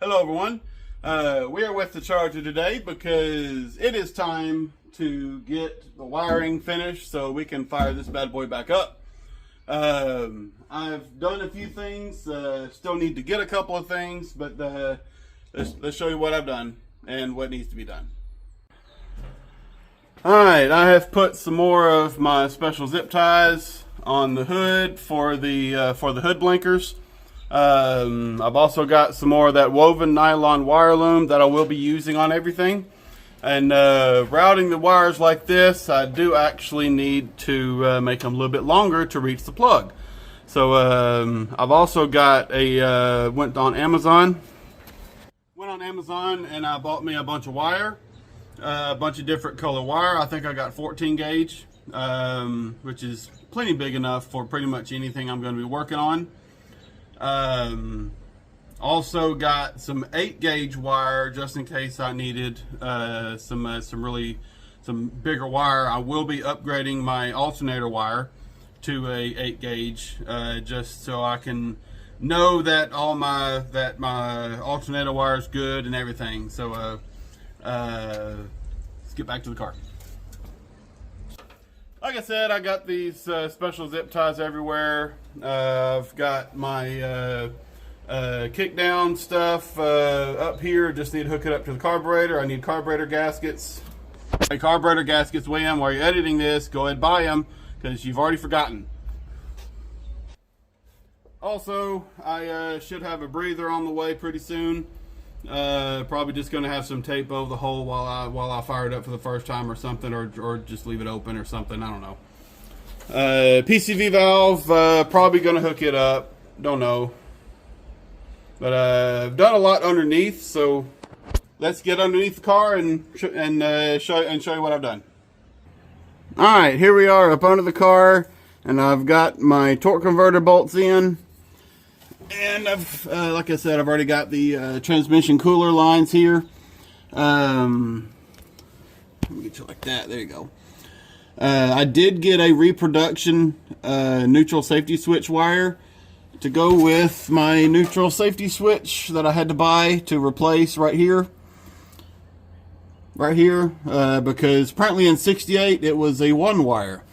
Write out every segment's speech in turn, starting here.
Hello everyone. We are with the Charger today because it is time to get the wiring finished so we can fire this bad boy back up. I've done a few things, still need to get a couple of things, but let's show you what I've done and what needs to be done. Alright, I have put some more of my special zip ties on the hood for the hood blinkers. I've also got some more of that woven nylon wire loom that I will be using on everything. And routing the wires like this, I do actually need to make them a little bit longer to reach the plug. So I've also got went on Amazon and I bought me a bunch of wire, a bunch of different color wire. I think I got 14 gauge, which is plenty big enough for pretty much anything I'm going to be working on. Also got some 8 gauge wire just in case I needed some bigger wire. I will be upgrading my alternator wire to a 8 gauge just so I can know that my alternator wire is good and everything. So let's get back to the car. Like I said, I got these special zip ties everywhere. I've got my kick down stuff up here. Just need to hook it up to the carburetor. I need carburetor gaskets. Hey, carburetor gaskets, William, while you're editing this, go ahead and buy them because you've already forgotten. Also, I should have a breather on the way pretty soon. Probably just going to have some tape over the hole while I fire it up for the first time or something, or just leave it open or something. I don't know. PCV valve, probably going to hook it up. Don't know. But I've done a lot underneath, so let's get underneath the car and show you what I've done. All right, here we are up under the car, and I've got my torque converter bolts in. And I've, like I said, I've already got the transmission cooler lines here. Let me get you like that. There you go. I did get a reproduction neutral safety switch wire to go with my neutral safety switch that I had to buy to replace right here. Because apparently in 68 it was a 1 wire.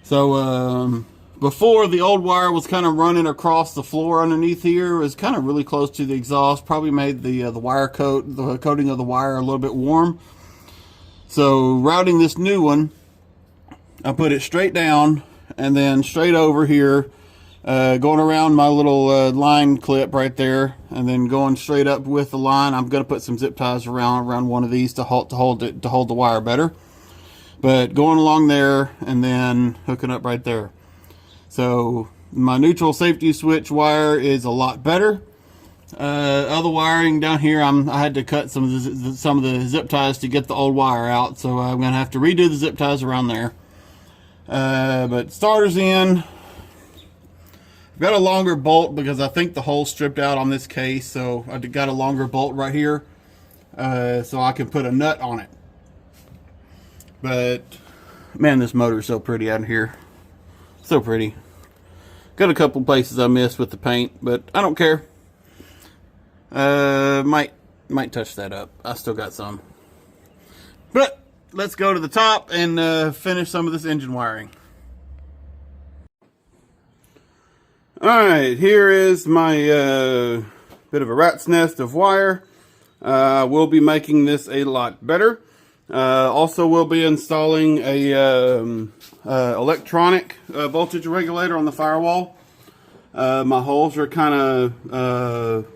So before, the old wire was kind of running across the floor underneath here. It was kind of really close to the exhaust. Probably made the coating of the wire a little bit warm. So routing this new one, I put it straight down and then straight over here, going around my little line clip right there, and then going straight up with the line. I'm going to put some zip ties around one of these to hold the wire better. But going along there and then hooking up right there. So my neutral safety switch wire is a lot better. Other wiring down here, I had to cut some of the zip ties to get the old wire out, so I'm gonna have to redo the zip ties around there. But starter's in. I've got a longer bolt because I think the hole's stripped out on this case, so I got a longer bolt right here, so I can put a nut on it. But man, this motor's so pretty out here. So pretty. Got a couple places I missed with the paint, but I don't care. Might touch that up. I still got some. But let's go to the top and finish some of this engine wiring. Alright, here is my bit of a rat's nest of wire. We'll be making this a lot better. Also, we'll be installing a electronic voltage regulator on the firewall. My holes are kind of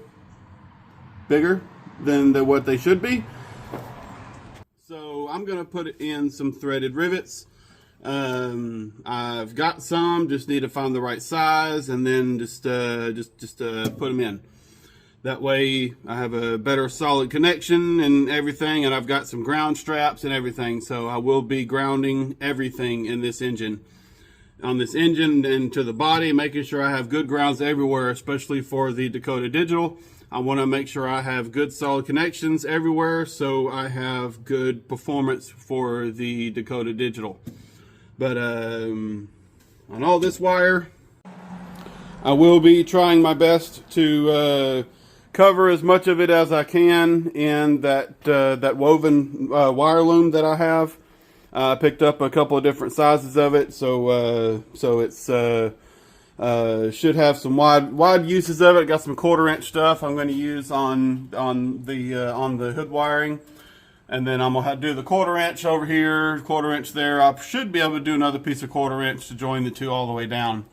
bigger than what they should be, so I'm going to put in some threaded rivets. I've got some, just need to find the right size and then just put them in. That way I have a better solid connection and everything, and I've got some ground straps and everything, so I will be grounding everything in this engine. On this engine and to the body, making sure I have good grounds everywhere, especially for the Dakota Digital. I want to make sure I have good solid connections everywhere so I have good performance for the Dakota Digital. But on all this wire, I will be trying my best to cover as much of it as I can in that woven wire loom that I have. I picked up a couple of different sizes of it, so it's should have some wide uses of it. Got some 1/4 inch stuff I'm going to use on the hood wiring, and then I'm gonna do the 1/4 inch over here, 1/4 inch there. I should be able to do another piece of 1/4 inch to join the two all the way down,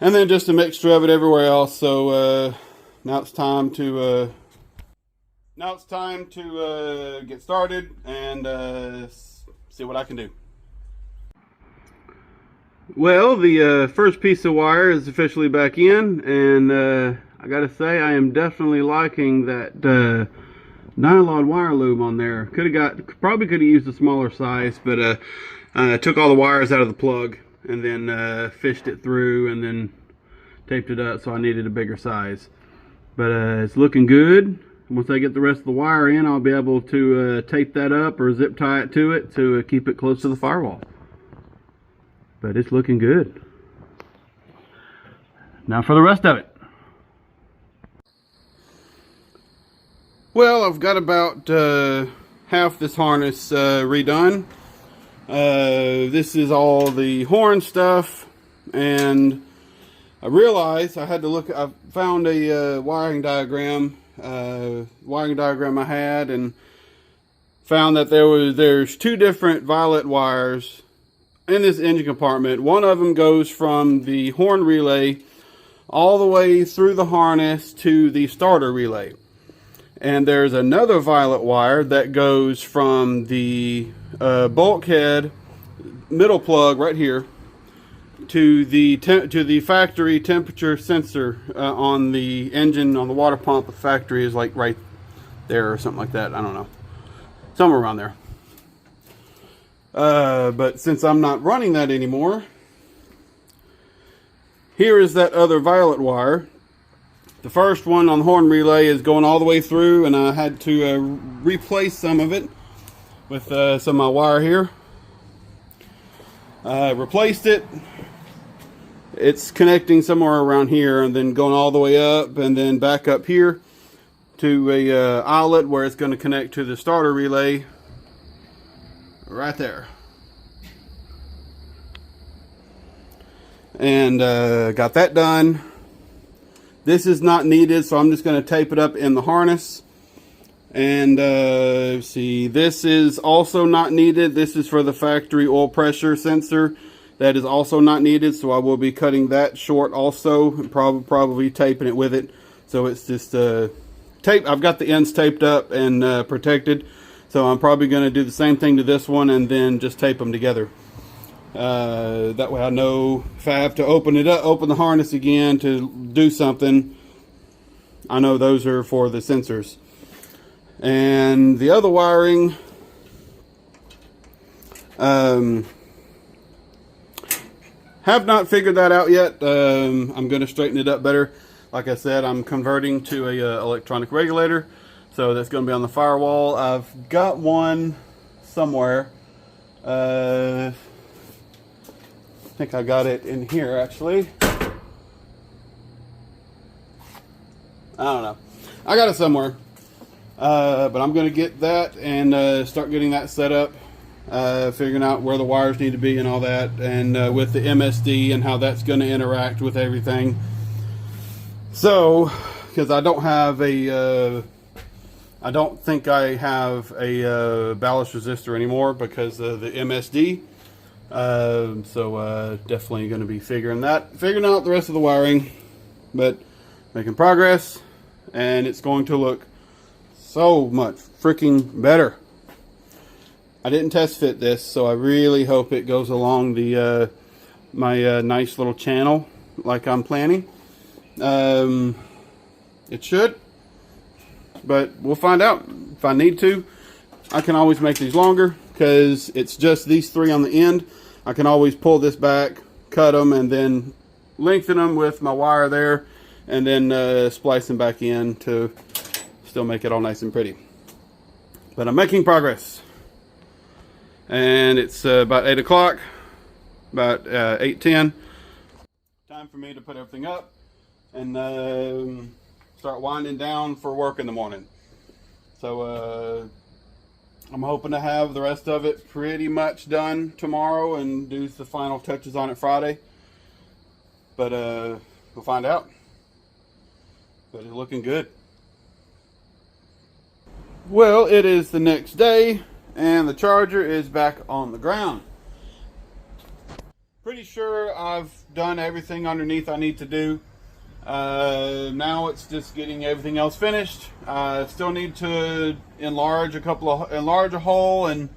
and then just a mixture of it everywhere else. So now it's time to get started and see what I can do. Well, the first piece of wire is officially back in, and I gotta say I am definitely liking that nylon wire loom on there. Probably could have used a smaller size, but I took all the wires out of the plug and then fished it through and then taped it up, so I needed a bigger size. But it's looking good. Once I get the rest of the wire in, I'll be able to tape that up or zip tie it to keep it close to the firewall. But it's looking good. Now for the rest of it. Well, I've got about half this harness redone. This is all the horn stuff, and I realized I had to look. I found a wiring diagram I had, and found that there's two different violet wires in this engine compartment. One of them goes from the horn relay all the way through the harness to the starter relay, and there's another violet wire that goes from the bulkhead middle plug right here to the factory temperature sensor on the engine, on the water pump. The factory is like right there or something like that. I don't know, somewhere around there. But since I'm not running that anymore, here is that other violet wire. The first one on the horn relay is going all the way through, and I had to replace some of it with some of my wire here. Replaced it. It's connecting somewhere around here, and then going all the way up and then back up here to a outlet where it's going to connect to the starter relay right there. And got that done. This is not needed, so I'm just going to tape it up in the harness. And see, this is also not needed. This is for the factory oil pressure sensor. That is also not needed, so I will be cutting that short also, and probably taping it with it. So it's just tape. I've got the ends taped up and protected, so I'm probably going to do the same thing to this one and then just tape them together. That way I know if I have to open the harness again to do something, I know those are for the sensors. And the other wiring, have not figured that out yet. I'm going to straighten it up better. Like I said, I'm converting to a electronic regulator, so that's going to be on the firewall. I've got one somewhere. I think I got it in here actually. I don't know. I got it somewhere. But I'm going to get that and start getting that set up. Figuring out where the wires need to be and all that, and with the MSD and how that's going to interact with everything. So, because I don't think I have a ballast resistor anymore because of the MSD. So definitely going to be figuring out the rest of the wiring, but making progress, and it's going to look so much freaking better. I didn't test fit this, so I really hope it goes along the my nice little channel like I'm planning. It should, but we'll find out. If I need to, I can always make these longer because it's just these three on the end. I can always pull this back, cut them, and then lengthen them with my wire there, and then splice them back in to still make it all nice and pretty. But I'm making progress. And it's about 8 o'clock, about 8:10. Time for me to put everything up and start winding down for work in the morning. So I'm hoping to have the rest of it pretty much done tomorrow and do the final touches on it Friday. But we'll find out. But it's looking good. Well, it is the next day and the charger is back on the ground. Pretty sure I've done everything underneath I need to do. Now it's just getting everything else finished. Still need to enlarge a hole and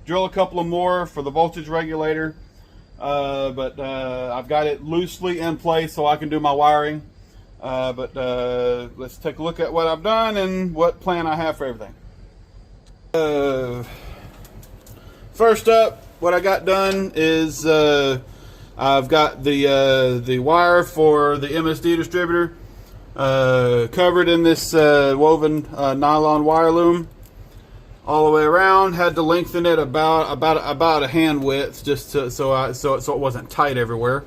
drill a couple of more for the voltage regulator. But I've got it loosely in place so I can do my wiring. But let's take a look at what I've done and what plan I have for everything. First up, what I got done is I've got the wire for the MSD distributor covered in this woven nylon wire loom all the way around. Had to lengthen it about a hand width just so it wasn't tight everywhere.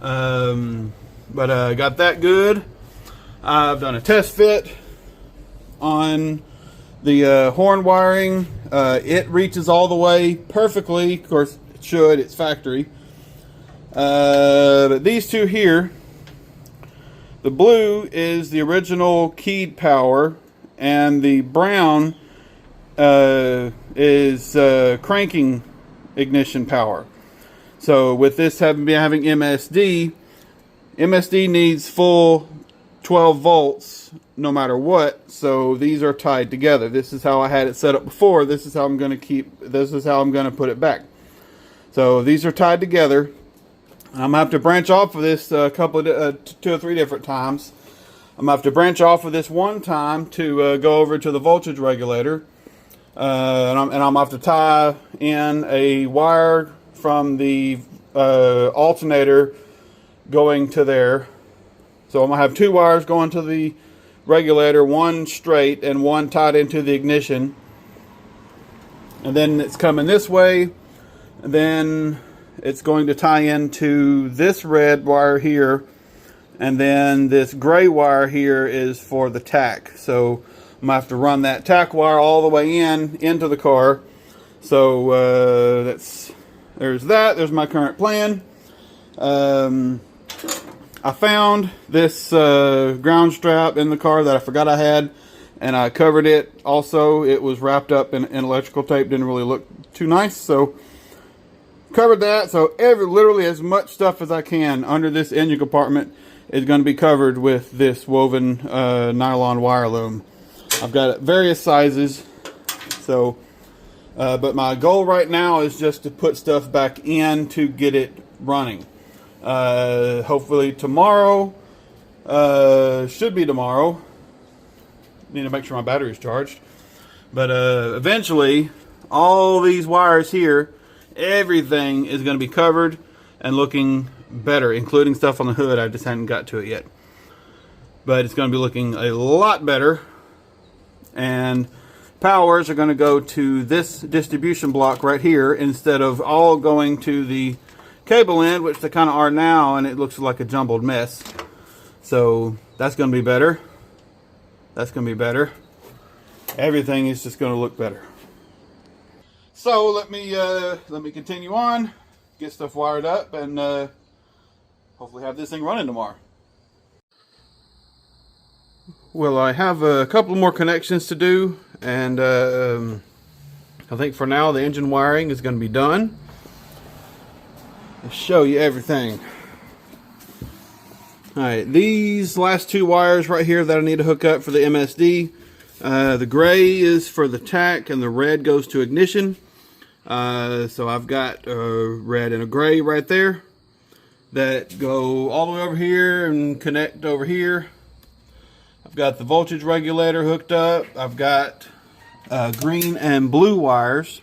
But got that good. I've done a test fit on the horn wiring. It reaches all the way perfectly. Of course, it should. It's factory. But these two here, the blue is the original keyed power, and the brown is cranking ignition power. So with this having MSD needs full 12 volts no matter what. So these are tied together. This is how I had it set up before. This is how I'm going to put it back. So these are tied together. I'm going to have to branch off of this a couple of 2 or 3 different times. I'm going to have to branch off of this one time to go over to the voltage regulator. And I'm going to have to tie in a wire from the alternator going to there. So I'm going to have 2 wires going to the regulator, one straight and one tied into the ignition. And then it's coming this way. And then it's going to tie into this red wire here, and then this gray wire here is for the tack. So I'm gonna have to run that tack wire all the way into the car. So there's my current plan. I found this ground strap in the car that I forgot I had, and I covered it. Also, it was wrapped up in electrical tape. Didn't really look too nice, so covered that. So literally as much stuff as I can under this engine compartment is going to be covered with this woven nylon wire loom. I've got various sizes. So, but my goal right now is just to put stuff back in to get it running. Hopefully tomorrow, should be tomorrow. Need to make sure my battery's charged. But eventually, all these wires here, everything is going to be covered and looking better, including stuff on the hood. I just hadn't got to it yet. But it's going to be looking a lot better. And powers are going to go to this distribution block right here instead of all going to the cable end, which they kind of are now, and it looks like a jumbled mess. So that's going to be better. That's going to be better. Everything is just going to look better. So let me continue on, get stuff wired up, and hopefully have this thing running tomorrow. Well, I have a couple more connections to do, and I think for now the engine wiring is going to be done. I'll show you everything. Alright, these last 2 wires right here that I need to hook up for the MSD. The gray is for the tack and the red goes to ignition. So I've got a red and a gray right there that go all the way over here and connect over here. I've got the voltage regulator hooked up. I've got green and blue wires.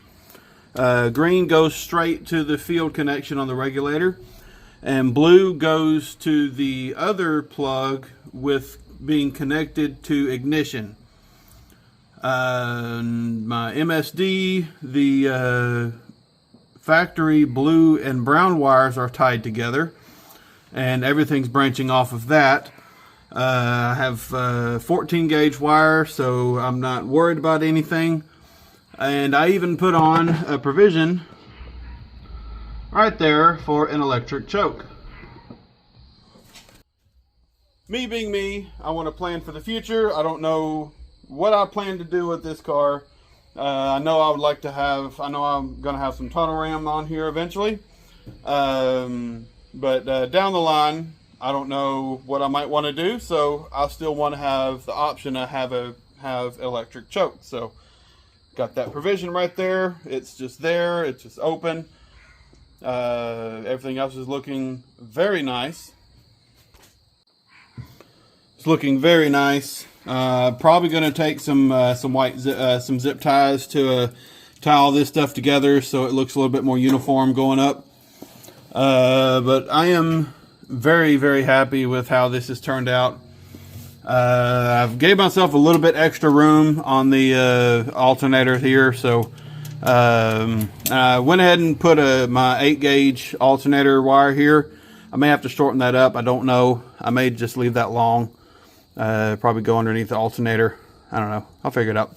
Green goes straight to the field connection on the regulator, and blue goes to the other plug with being connected to ignition. My MSD, the factory blue and brown wires are tied together, and everything's branching off of that. I have 14 gauge wire, so I'm not worried about anything. And I even put on a provision right there for an electric choke. Me being me, I want to plan for the future. I don't know what I plan to do with this car. I know I would like to have, I know I'm going to have some tunnel ram on here eventually. But down the line, I don't know what I might want to do. So I still want to have the option to have electric choke. So got that provision right there. It's just there. It's just open. Everything else is looking very nice. It's looking very nice. Probably going to take some some zip ties to tie all this stuff together so it looks a little bit more uniform going up. But I am very, very happy with how this has turned out. I've gave myself a little bit extra room on the alternator here, so I went ahead and put my 8 gauge alternator wire here. I may have to shorten that up. I don't know. I may just leave that long. Probably go underneath the alternator. I don't know. I'll figure it out.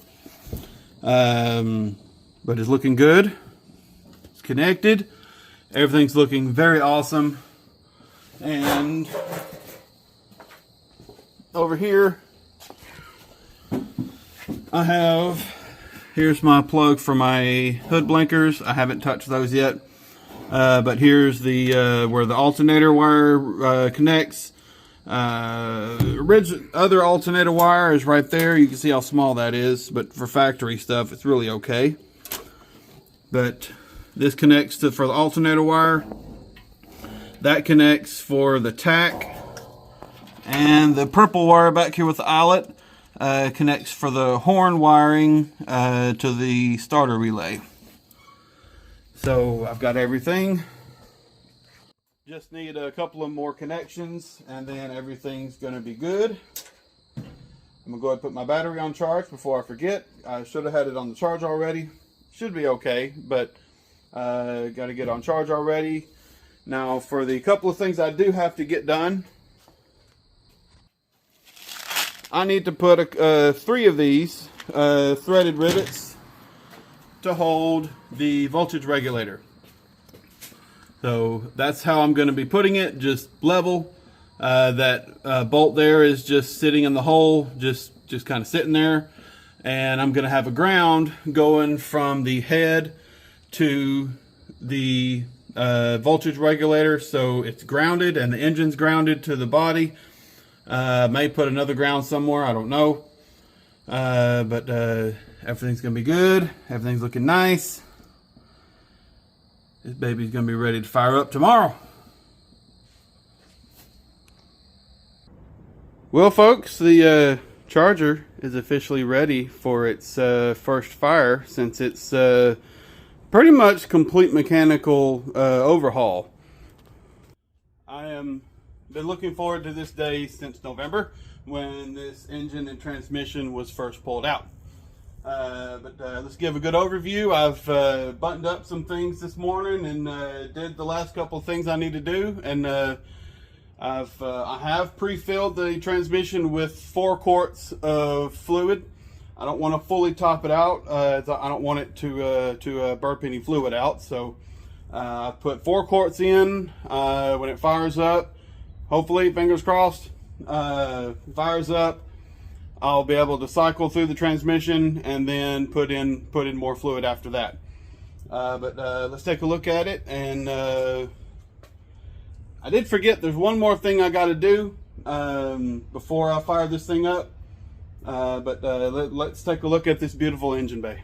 But it's looking good. It's connected. Everything's looking very awesome. And over here, here's my plug for my hood blinkers. I haven't touched those yet. But here's the where the alternator wire connects. Other alternator wire is right there. You can see how small that is, but for factory stuff, it's really okay. But this connects for the alternator wire. That connects for the tack. And the purple wire back here with the eyelet connects for the horn wiring to the starter relay. So I've got everything. Just need a couple of more connections and then everything's going to be good. I'm going to go ahead and put my battery on charge before I forget. I should have had it on the charge already. Should be okay, but got to get on charge already. Now for the couple of things I do have to get done, I need to put 3 of these threaded rivets to hold the voltage regulator. So that's how I'm going to be putting it, just level. That bolt there is just sitting in the hole, just kind of sitting there. And I'm going to have a ground going from the head to the voltage regulator, so it's grounded and the engine's grounded to the body. May put another ground somewhere, I don't know. But everything's going to be good. Everything's looking nice. This baby's going to be ready to fire up tomorrow. Well, folks, the charger is officially ready for its first fire, since it's pretty much complete mechanical overhaul. I am been looking forward to this day since November, when this engine and transmission was first pulled out. But let's give a good overview. I've buttoned up some things this morning and did the last couple of things I need to do, and I have pre-filled the transmission with 4 quarts of fluid. I don't want to fully top it out. I don't want it to burp any fluid out. So I put 4 quarts in. When it fires up, hopefully, fingers crossed, fires up, I'll be able to cycle through the transmission and then put in more fluid after that. But let's take a look at it. And I did forget, there's one more thing I got to do before I fire this thing up. But let's take a look at this beautiful engine bay.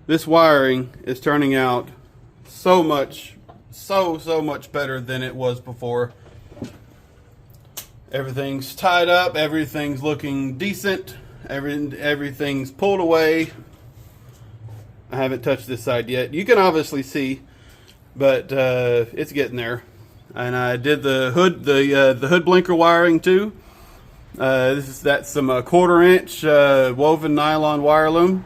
This wiring is turning out so much better than it was before. Everything's tied up, everything's looking decent, everything's pulled away. I haven't touched this side yet. You can obviously see, but it's getting there. And I did the hood blinker wiring too. That's some 1/4 inch woven nylon wire loom.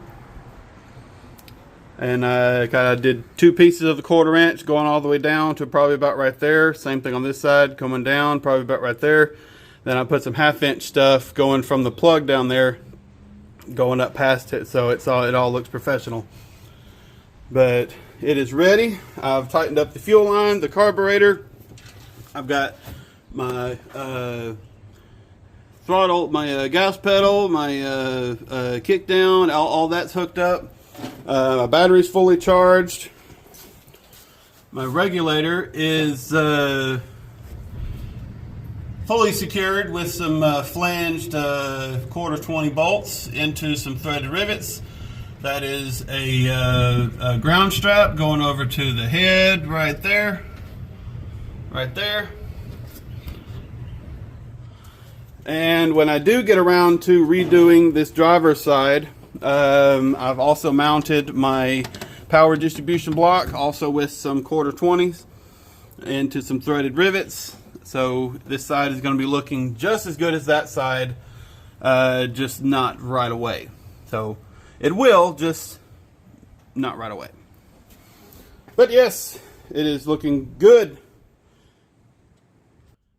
And I kind of did 2 pieces of the 1/4 inch going all the way down to probably about right there. Same thing on this side, coming down probably about right there. Then I put some 1/2 inch stuff going from the plug down there, going up past it, so it all looks professional. But it is ready. I've tightened up the fuel line, the carburetor. I've got my throttle, my gas pedal, my kick down, all that's hooked up. My battery's fully charged. My regulator is fully secured with some flanged 1/4 20 bolts into some threaded rivets. That is a ground strap going over to the head right there. Right there. And when I do get around to redoing this driver's side, I've also mounted my power distribution block, also with some 1/4 20s, into some threaded rivets. So this side is going to be looking just as good as that side, just not right away. So it will, just not right away. But yes, it is looking good.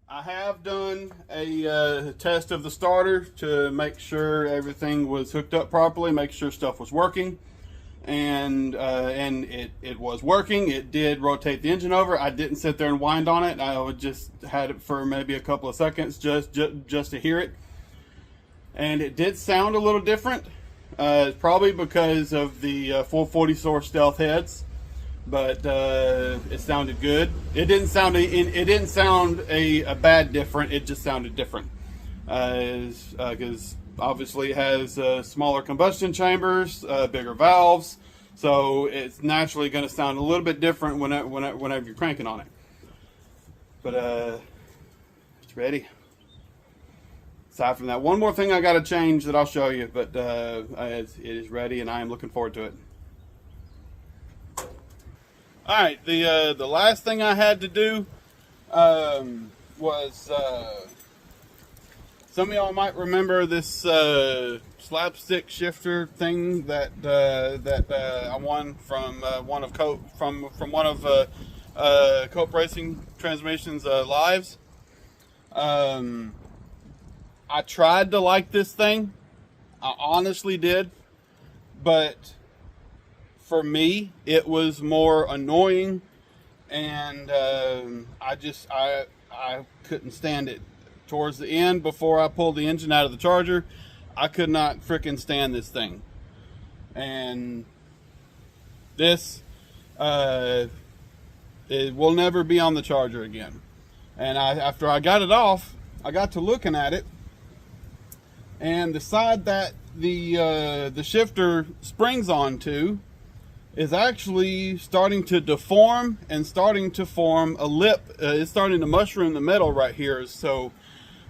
I have done a test of the starter to make sure everything was hooked up properly, make sure stuff was working, and it was working. It did rotate the engine over. I didn't sit there and wind on it. I would just had it for maybe a couple of seconds just to hear it, and it did sound a little different. Probably because of the 440 source stealth heads. But it sounded good. It didn't sound a bad different. It just sounded different, because obviously it has smaller combustion chambers, bigger valves, so it's naturally going to sound a little bit different whenever you're cranking on it. But it's ready. Aside from that, one more thing I got to change that I'll show you, but it is ready, and I am looking forward to it. All right, the last thing I had to do was some of y'all might remember this slapstick shifter thing that I won from one of Cope Racing Transmissions lives. I tried to like this thing. I honestly did, but for me, it was more annoying, and I couldn't stand it. Towards the end, before I pulled the engine out of the Charger, I could not frickin' stand this thing. And this, it will never be on the Charger again. And after I got it off, I got to looking at it, and the side that the shifter springs onto is actually starting to deform and starting to form a lip. It's starting to mushroom the metal right here. So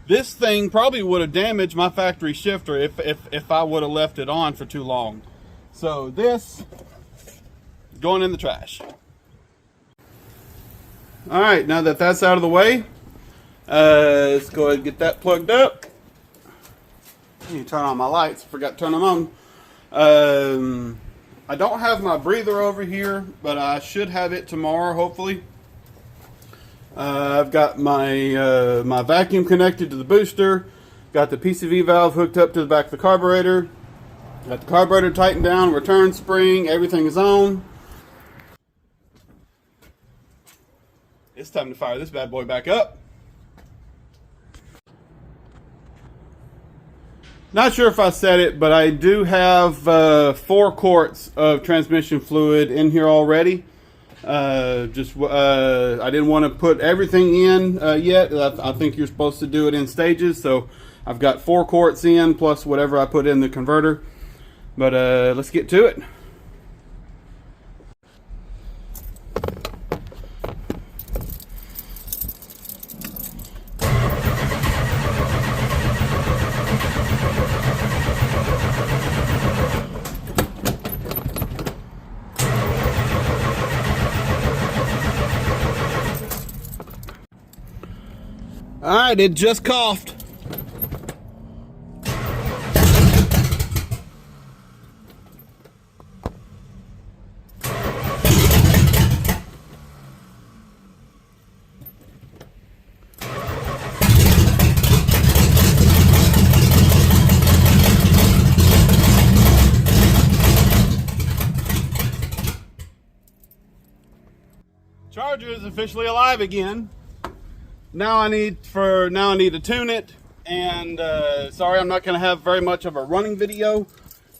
this thing probably would have damaged my factory shifter if I would have left it on for too long. So this is going in the trash. All right, now that that's out of the way, let's go ahead and get that plugged up. I need to turn on my lights. I forgot to turn them on. I don't have my breather over here, but I should have it tomorrow, hopefully. I've got my my vacuum connected to the booster. Got the PCV valve hooked up to the back of the carburetor. Got the carburetor tightened down, return spring, everything is on. It's time to fire this bad boy back up. Not sure if I said it, but I do have 4 quarts of transmission fluid in here already. I didn't want to put everything in yet. I think you're supposed to do it in stages, so I've got 4 quarts in plus whatever I put in the converter. But let's get to it. All right, it just coughed. Charger is officially alive again. Now I need to tune it, and sorry I'm not going to have very much of a running video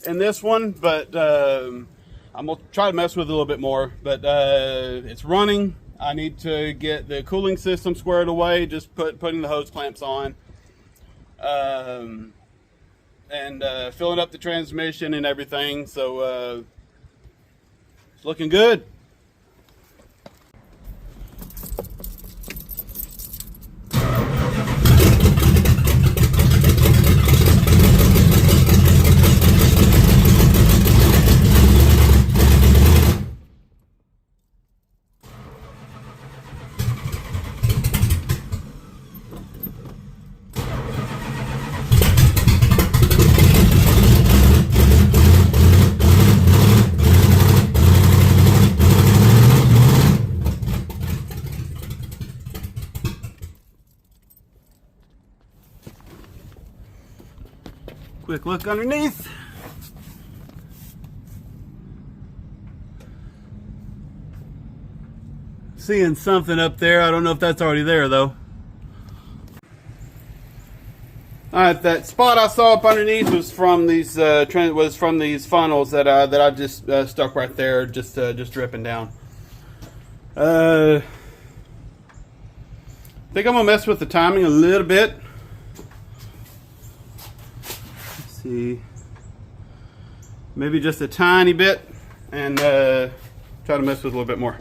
in this one, but I'm going to try to mess with it a little bit more. But it's running. I need to get the cooling system squared away, just putting the hose clamps on, and filling up the transmission and everything. So it's looking good. Quick look underneath. Seeing something up there. I don't know if that's already there though. Alright, that spot I saw up underneath was from these funnels that I just stuck right there, just dripping down. I think I'm gonna mess with the timing a little bit. See, maybe just a tiny bit, and try to mess with it a little bit more.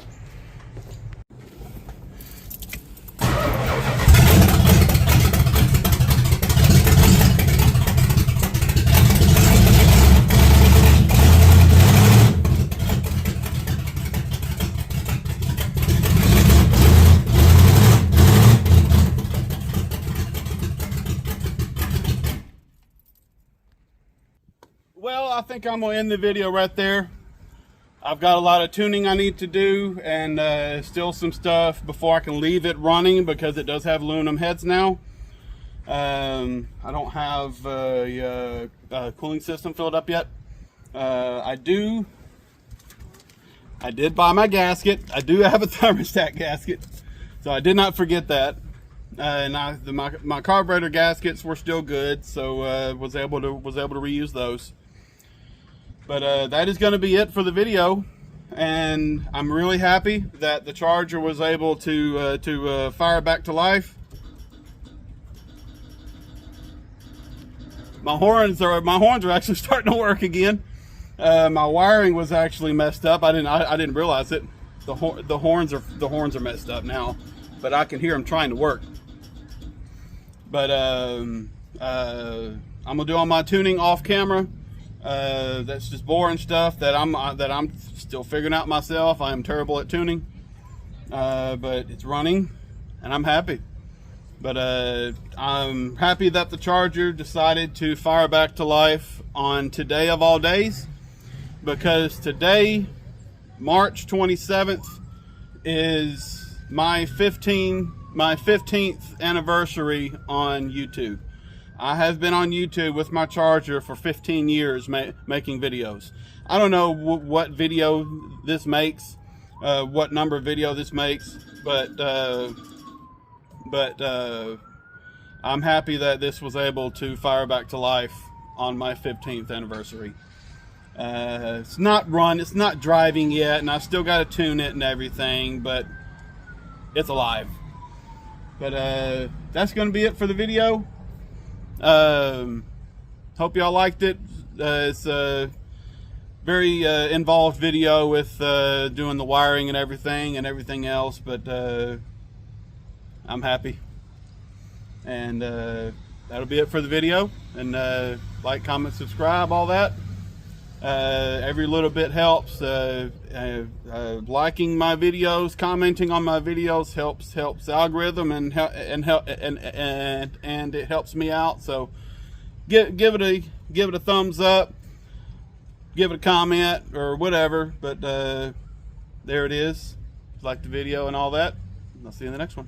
Well, I think I'm going to end the video right there. I've got a lot of tuning I need to do, and still some stuff before I can leave it running, because it does have aluminum heads now. I don't have a cooling system filled up yet. I did buy my gasket. I do have a thermostat gasket, so I did not forget that. And my carburetor gaskets were still good, so was able to reuse those. But that is going to be it for the video, and I'm really happy that the Charger was able to fire back to life. My horns are actually starting to work again. My wiring was actually messed up. I didn't realize it. The horns are messed up now, but I can hear them trying to work. But I'm gonna do all my tuning off camera. That's just boring stuff that I'm still figuring out myself. I am terrible at tuning, but it's running, and I'm happy. But I'm happy that the Charger decided to fire back to life on today of all days, because today, March 27th, is my 15th anniversary on YouTube. I have been on YouTube with my Charger for 15 years making videos. I don't know what video this makes, what number of video this makes, but I'm happy that this was able to fire back to life on my 15th anniversary. It's not driving yet, and I still got to tune it and everything, but it's alive. But that's going to be it for the video. Hope y'all liked it. It's a very involved video with doing the wiring and everything else, but I'm happy. And that'll be it for the video. And like, comment, subscribe, all that. Every little bit helps. Liking my videos, commenting on my videos helps the algorithm, and it helps me out. So give it a thumbs up, give it a comment or whatever. But there it is. Like the video and all that. I'll see you in the next one.